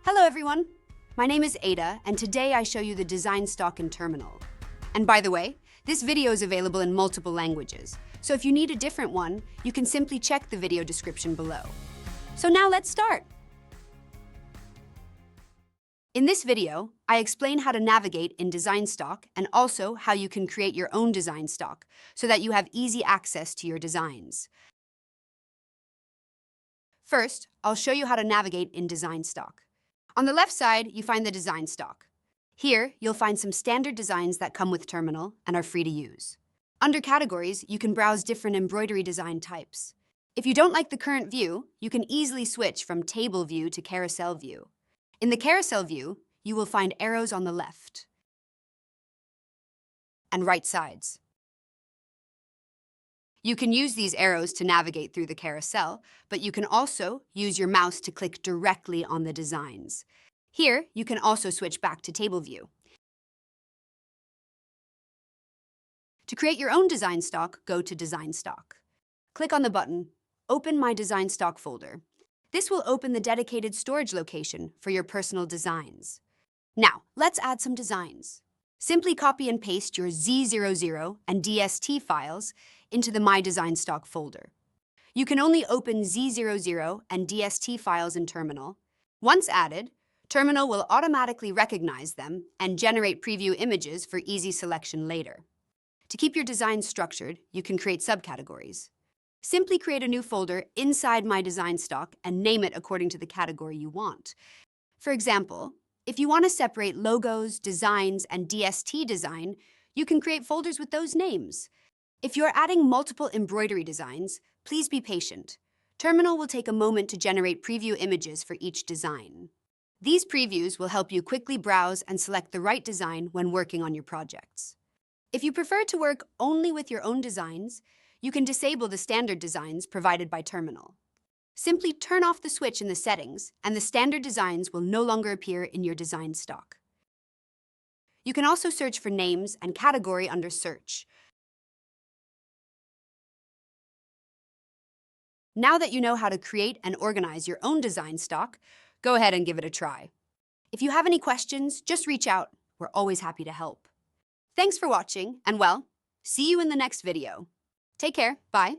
Hello everyone, my name is Ada, and today I show you the DesignStock in Terminal. And by the way, this video is available in multiple languages, so if you need a different one, you can simply check the video description below. So now let's start. In this video, I explain how to navigate in DesignStock and also how you can create your own DesignStock so that you have easy access to your designs. First, I'll show you how to navigate in DesignStock. On the left side, you find the DesignStock. Here, you'll find some standard designs that come with Terminal and are free to use. Under Categories, you can browse different embroidery design types. If you don't like the current view, you can easily switch from Table View to Carousel View. In the Carousel View, you will find arrows on the left and right sides. You can use these arrows to navigate through the carousel, but you can also use your mouse to click directly on the designs. Here, you can also switch back to Table View. To create your own DesignStock, go to DesignStock. Click on the button, Open My DesignStock folder. This will open the dedicated storage location for your personal designs. Now, let's add some designs. Simply copy and paste your Z00 and DST files into the My DesignStock folder. You can only open Z00 and DST files in Terminal. Once added, Terminal will automatically recognize them and generate preview images for easy selection later. To keep your design structured, you can create subcategories. Simply create a new folder inside My DesignStock and name it according to the category you want. For example, if you want to separate logos, designs, and DST design, you can create folders with those names. If you're adding multiple embroidery designs, please be patient. Terminal will take a moment to generate preview images for each design. These previews will help you quickly browse and select the right design when working on your projects. If you prefer to work only with your own designs, you can disable the standard designs provided by Terminal. Simply turn off the switch in the settings, and the standard designs will no longer appear in your DesignStock. You can also search for names and category under Search. Now that you know how to create and organize your own DesignStock, go ahead and give it a try. If you have any questions, just reach out. We're always happy to help. Thanks for watching, and well, see you in the next video. Take care. Bye.